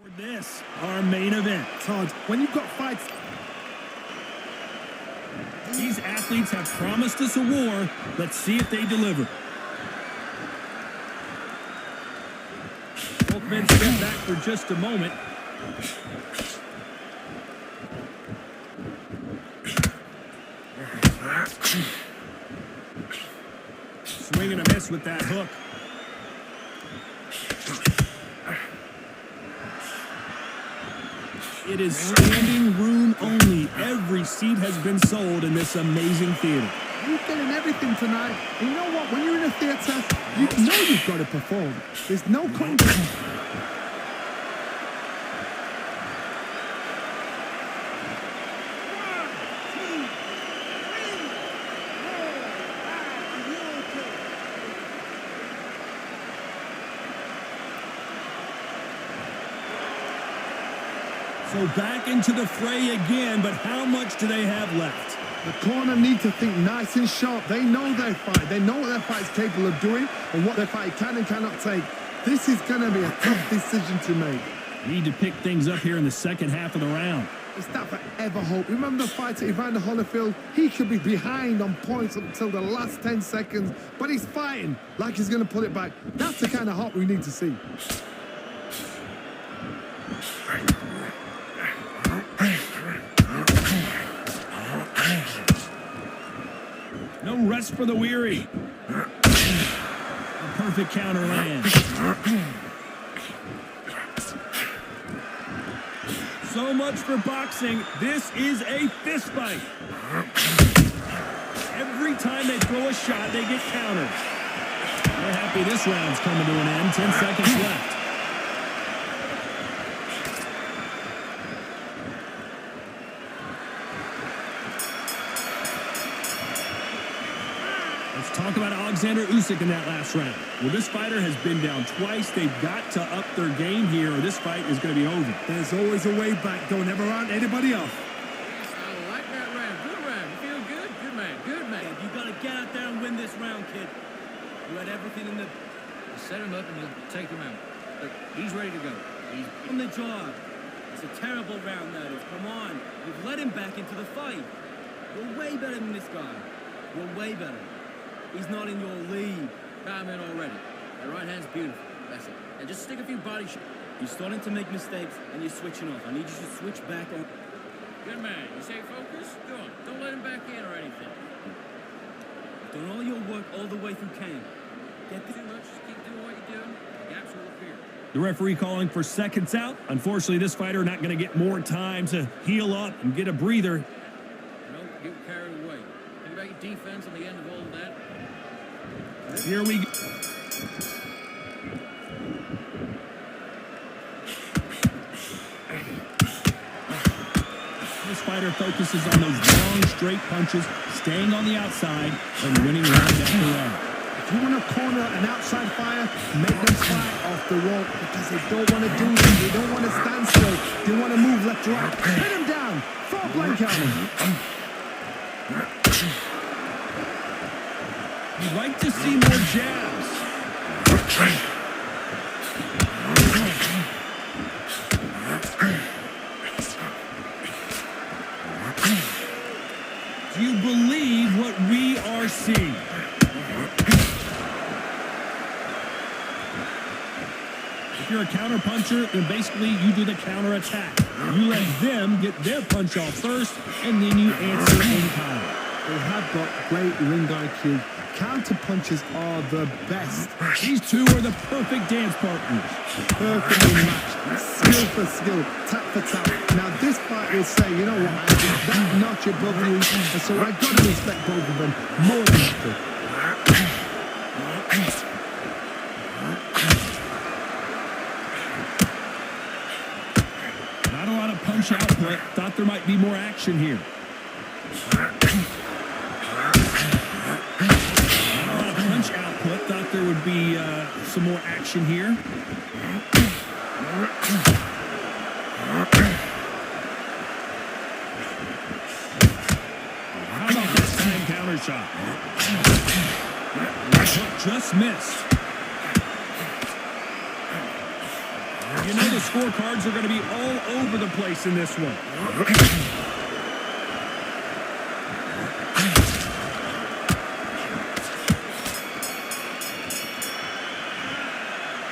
For this, our main event. Todd, when you've got fights... These athletes have promised us a war. Let's see if they deliver. Both men step back for just a moment. Swing and a miss with that hook. It is standing room only. Every seat has been sold in this amazing theater. You're getting everything tonight. And you know what? When you're in a theater, you know you've got to perform. There's no competition. So back into the fray again, but how much do they have left? The corner need to think nice and sharp. They know their fight. They know what their fight is capable of doing and what their fight can and cannot take. This is going to be a tough decision to make. Need to pick things up here in the second half of the round. It's that forever hope. Remember the fight at Evander Holyfield? He could be behind on points up until the last 10 seconds, but he's fighting like he's going to pull it back. That's the kind of hope we need to see. No rest for the weary. A perfect counter land. So much for boxing. This is a fist fight. Every time they throw a shot, they get countered. They're happy this round's coming to an end. 10 seconds left. Talk about Alexander Usyk in that last round. Well, this fighter has been down twice. They've got to up their game here, or this fight is going to be over. There's always a way back. Don't ever round anybody off. Yes, I like that round. Good round. You feel good? Good man. Good man. You got to get out there and win this round, kid. You had everything in the... You set him up and you take him out. Look, he's ready to go. He's on the job. It's a terrible round, that is. Come on. You've let him back into the fight. You're way better than this guy. You're way better. He's not in your league. I'm in already. The right hand's beautiful. That's it. And just stick a few body shots. You're starting to make mistakes, and you're switching off. I need you to switch back on. Good man. You stay focused? Go on. Don't let him back in or anything. You've done all your work all the way through camp. Get Too much. Just keep doing what you're doing. The gaps will appear. The referee calling for seconds out. Unfortunately, this fighter not going to get more time to heal up and get a breather. Don't get carried away. Think about your defense on the end of all of that. Here we go. This fighter focuses on those long, straight punches, staying on the outside, and winning round after round. If you want to corner an outside fire, make them fight off the rope because they don't want to do this. They don't want to stand still. They want to move left to right. Pin them down. Throw a blank at them. You'd like to see more jabs. Do you believe what we are seeing? If you're a counter puncher, then basically you do the counter attack. You let them get their punch off first, and then you answer in kind. They have got great ring IQ. Counter punches are the best. These two are the perfect dance partners. Perfectly matched. Skill for skill, tap for tap. Now this fight will say, you know what, I think that notch above you, and so I got to respect both of them more than equal. Not a lot of punch output. Thought there might be more action here. Output. Thought there would be some more action here. How about this time counter shot? Just missed. You know the scorecards are going to be all over the place in this one.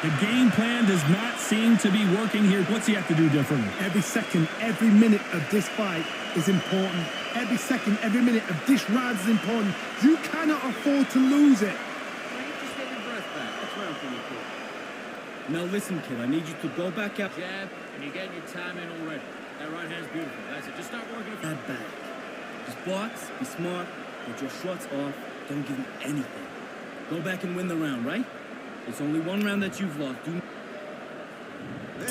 The game plan does not seem to be working here. What's he have to do differently? Every second, every minute of this fight is important. Every second, every minute of this round is important. You cannot afford to lose it. Just get your breath back. That's round for you, kid. Now listen, kid, I need you to go back out. Jab, and you're getting your time in already. That right hand's beautiful. That's it. Just start working it. That back. Just box, be smart, get your shots off, don't give him anything. Go back and win the round, right? It's only one round that you've lost.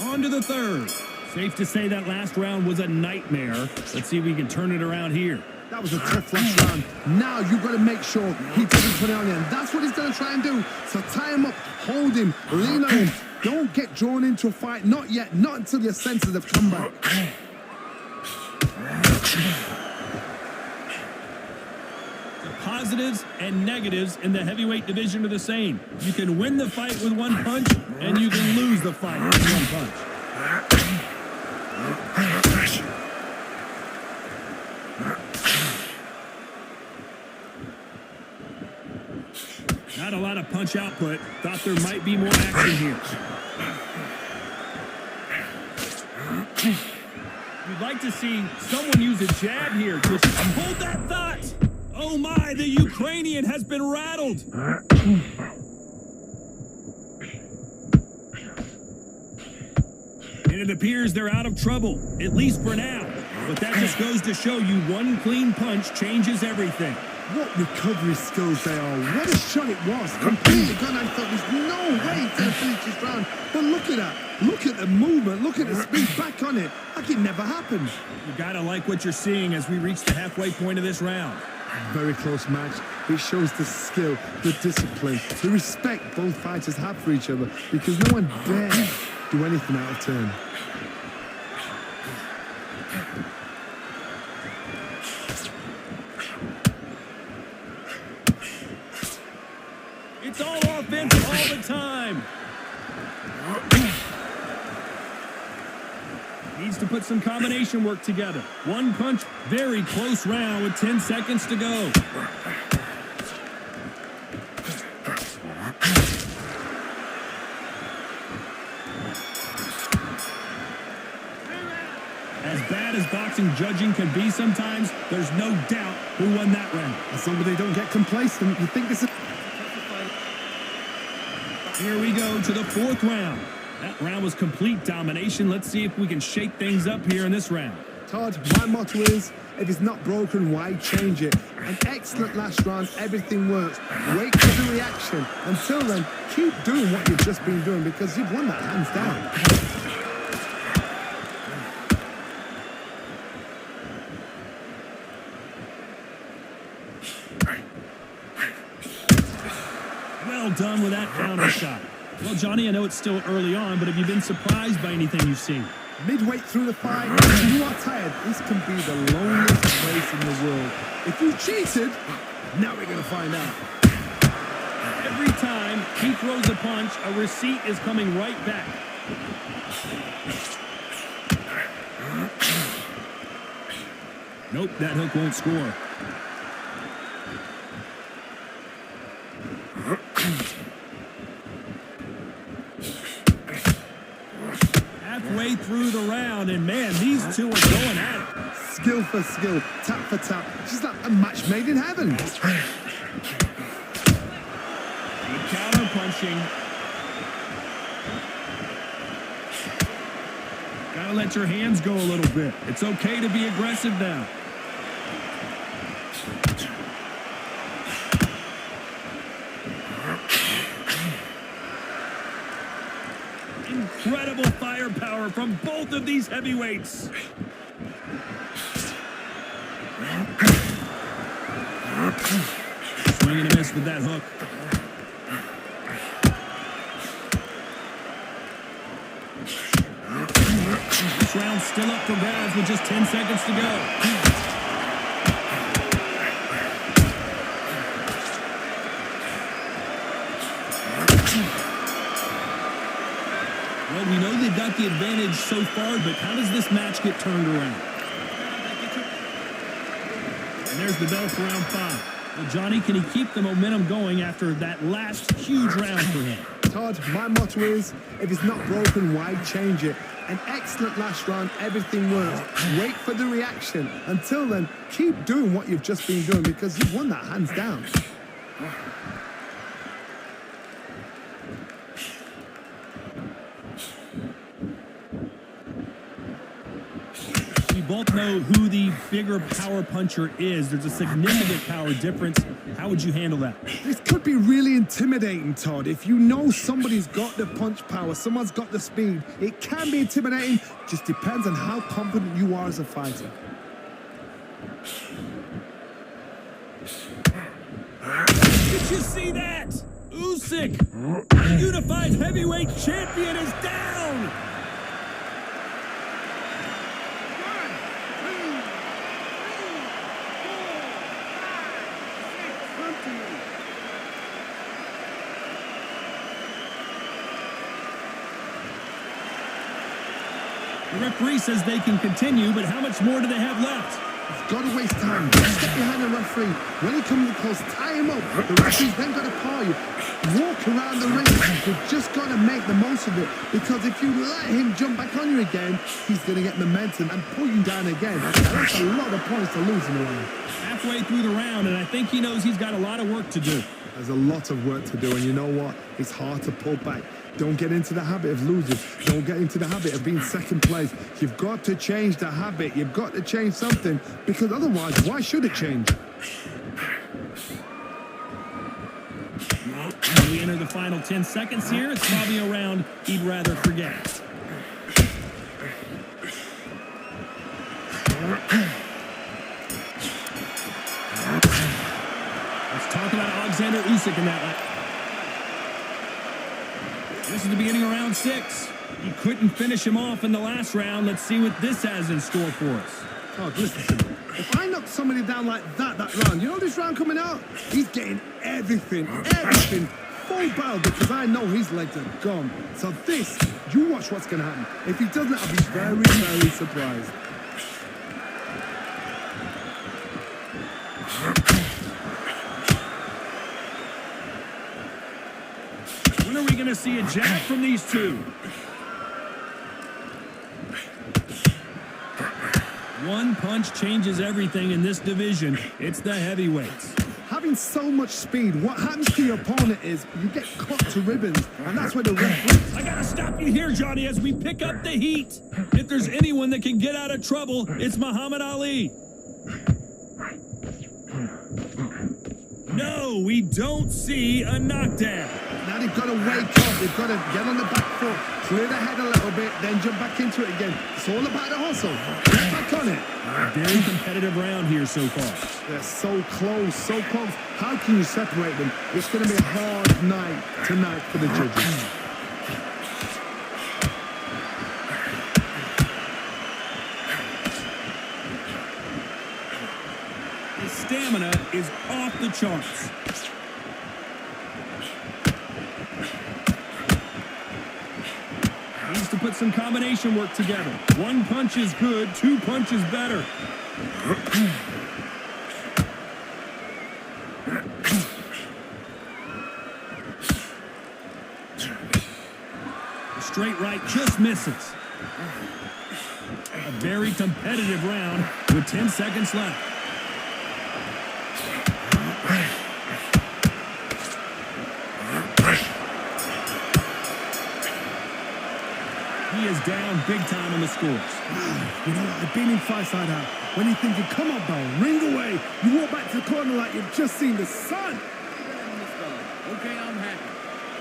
On to the third. Safe to say that last round was a nightmare. Let's see if we can turn it around here. That was a tough last round. Now you've got to make sure he doesn't put it on you. And that's what he's going to try and do. So tie him up, hold him, lean on him. Don't get drawn into a fight. Not yet. Not until your senses have come back. Positives and negatives in the heavyweight division are the same. You can win the fight with one punch, and you can lose the fight with one punch. Not a lot of punch output. Thought there might be more action here. You'd like to see someone use a jab here. Just hold that thought. Oh my, the Ukrainian has been rattled. And it appears they're out of trouble, at least for now. But that just goes to show you one clean punch changes everything. What recovery skills they are. What a shot it was. Completely gone. I thought there's no way to finish this round. But look at that. Look at the movement. Look at the speed back on it. Like it never happened. You gotta like what you're seeing as we reach the halfway point of this round. Very close match. It shows the skill, the discipline, the respect both fighters have for each other because no one dare do anything out of turn. It's all offense all the time. Needs to put some combination work together. One punch, very close round with 10 seconds to go. As bad as boxing judging can be sometimes, there's no doubt who won that round. As long as they don't get complacent, you think this is... Here we go to the fourth round. That round was complete domination. Let's see if we can shake things up here in this round. Todd, my motto is, if it's not broken, why change it? An excellent last round, everything works. Wait for the reaction. Until then, keep doing what you've just been doing because you've won that hands down. Well done with that counter shot. Well, Johnny, I know it's still early on, but have you been surprised by anything you've seen? Midway through the fight, you are tired. This can be the loneliest place in the world. If you cheated, now we're going to find out. Every time he throws a punch, a receipt is coming right back. Nope, that hook won't score. Halfway through the round, and man, these two are going at it. Skill for skill, tap for tap. Just like a match made in heaven. Good counter punching. Gotta let your hands go a little bit. It's okay to be aggressive now. Incredible firepower from both of these heavyweights. Swing and a miss with that hook. This round's still up for grabs with just 10 seconds to go. Well, we know they've got got the advantage so far, but how does this match get turned around? And there's the bell for round 5. Well, Johnny, can he keep the momentum going after that last huge round for him? Todd, my motto is, if it's not broken, why change it? An excellent last round, everything works. Wait for the reaction. Until then, keep doing what you've just been doing because you've won that hands down. We both know who the bigger power puncher is. There's a significant power difference. How would you handle that? This could be really intimidating, Todd. If you know somebody's got the punch power, someone's got the speed, it can be intimidating. Just depends on how confident you are as a fighter. Did you see that? Usyk, unified heavyweight champion, is down. The referee says they can continue, but how much more do they have left? You've got to waste time. Just step behind the referee. When he comes close, tie him up. The referee's then got to paw you. Walk around the ring. You've just got to make the most of it. Because if you let him jump back on you again, he's going to get momentum and pull you down again. That's a lot of points to lose in the round. Halfway through the round, and I think he knows he's got a lot of work to do. There's a lot of work to do, and you know what? It's hard to pull back. Don't get into the habit of losing. Don't get into the habit of being second place. You've got to change the habit. You've got to change something, because otherwise, why should it change? When we enter the final 10 seconds here, it's probably a round he'd rather forget. Let's talk about Alexander Usyk in that one. This is the beginning of round 6. He couldn't finish him off in the last round. Let's see what this has in store for us. Oh, listen to me. If I knock somebody down like that round, you know this round coming out? He's getting everything, full barrel, because I know his legs are gone. So this, you watch what's going to happen. If he doesn't, I'll be very, very surprised. When are we going to see a jab from these two? One punch changes everything in this division. It's the heavyweights. Having so much speed, what happens to your opponent is you get cut to ribbons, and that's where the referee... I gotta stop you here, Johnny, as we pick up the heat. If there's anyone that can get out of trouble, it's Muhammad Ali. No, we don't see a knockdown. Now they've got to wake up. They've got to get on the back foot, clear the head a little bit, then jump back into it again. It's all about the hustle. Get back on it. Very competitive round here so far. They're so close, so close. How can you separate them? It's going to be a hard night tonight for the judges. His stamina is off the charts. Needs to put some combination work together. One punch is good, two punches better. The straight right just misses. A very competitive round with 10 seconds left. He is down big time on the scores. You know, I've been in fights like that. When you're thinking, come on, Bell, ring away. You walk back to the corner like you've just seen the sun. Okay, I'm happy.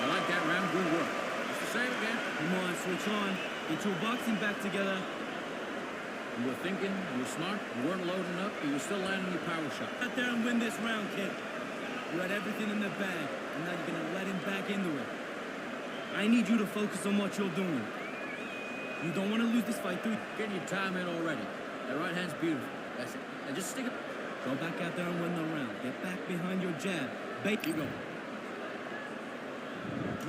I like that round. Good work. Just the same again. Come on, switch on. Get your boxing back together. You were thinking, you were smart, you weren't loading up, but you were still landing your power shot. Out there and win this round, kid. You had everything in the bag, and now you're gonna let him back into it. I need you to focus on what you're doing. You don't want to lose this fight, dude. Getting your time in already. That right hand's beautiful. That's it. And just stick it. Go back out there and win the round. Get back behind your jab. Keep going.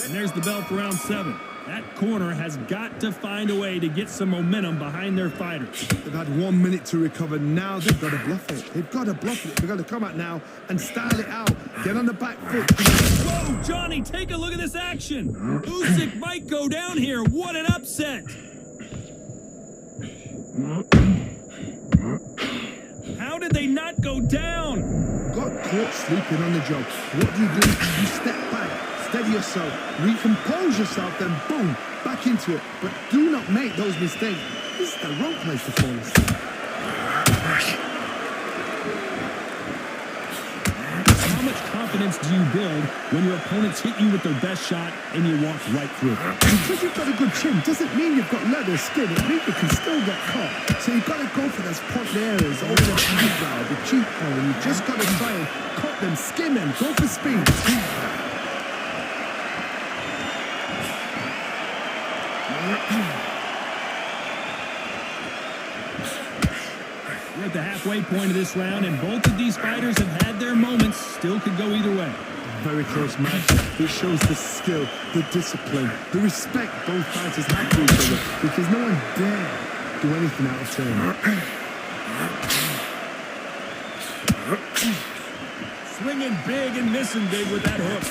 And there's the bell for round 7. That corner has got to find a way to get some momentum behind their fighters. They've had 1 minute to recover. Now they've got to bluff it. They've got to bluff it. They've got to come out now and style it out. Get on the back foot. Whoa, Johnny, take a look at this action. Usyk might go down here. What an upset. How did they not go down? Got caught sleeping on the job. What do? You step back, steady yourself, recompose yourself, then boom, back into it. But do not make those mistakes. This is the wrong place to fall asleep. How much confidence do you build when your opponents hit you with their best shot and you walk right through it? Because you've got a good chin doesn't mean you've got leather skin. It means you can still get caught. So you've got to go for those point areas over the eyebrow, the cheekbone. You've just got to try and cut them, skim them, go for speed. We're at the halfway point of this round, and both of these fighters have had their moments. Still could go either way. Very close match. It shows the skill, the discipline, the respect both fighters have for each other, because no one dare do anything out of turn. Swinging big and missing big with that hook.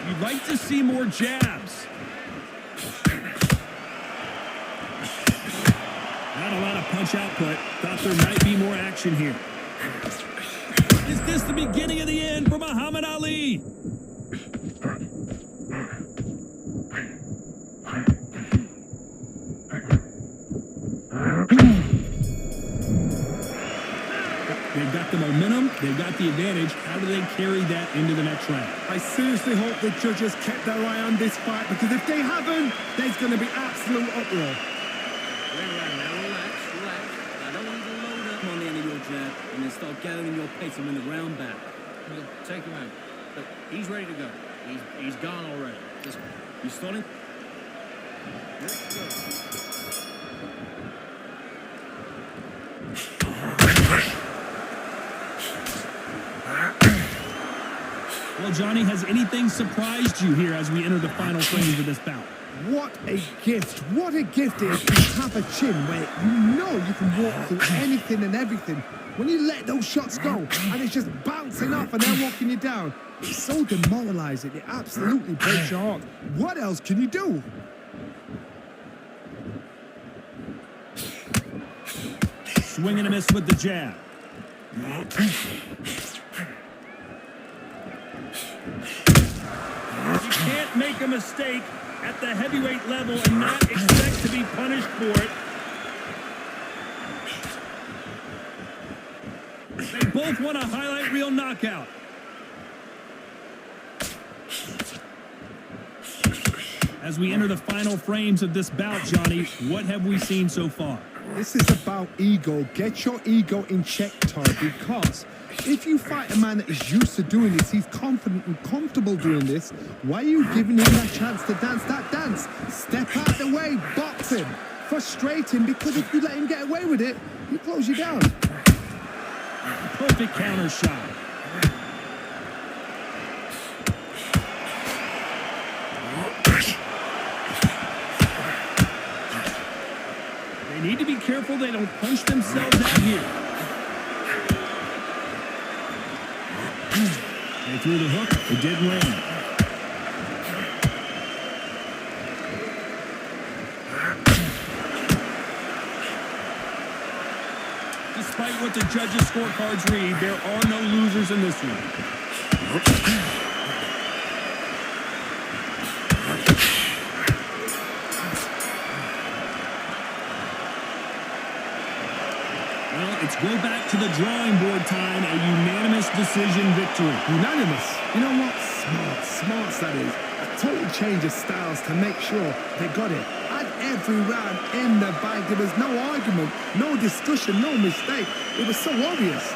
You'd like to see more jabs. Not a lot of punch output. Thought there might be more action here. Is this the beginning of the end for Muhammad Ali? They've got the momentum, they've got the advantage. How do they carry that into the next round? I seriously hope the judges kept their eye on this fight, because if they haven't, there's going to be absolute uproar. Now relax. I don't want you to load up. Come on the end of your jab and then start gathering your pace and win the round back. We'll take him out. Look, he's ready to go. He's gone already. Just You starting? let's go. Well, Johnny, has anything surprised you here as we enter the final frames of this bout? What a gift. What a gift it is to have a chin where you know you can walk through anything and everything. When you let those shots go and it's just bouncing off and they're walking you down, it's so demoralizing. It absolutely breaks your heart. What else can you do? Swing and a miss with the jab. You can't make a mistake at the heavyweight level and not expect to be punished for it. They both want a highlight reel knockout. As we enter the final frames of this bout, Johnny, what have we seen so far? This is about ego. Get your ego in check, Todd, because if you fight a man that is used to doing this, he's confident and comfortable doing this, why are you giving him that chance to dance that dance? Step out the way, box him, frustrate him, because if you let him get away with it, he'll close you down. Perfect counter shot. They need to be careful they don't punch themselves out here. They threw the hook. It did land. Despite what the judges' scorecards read, there are no losers in this one. Well, it's go back to the drawing board time, a unanimous decision victory. Unanimous. You know what? Smart that is. A total change of styles to make sure they got it. Had every round in the bag. There was no argument, no discussion, no mistake. It was so obvious.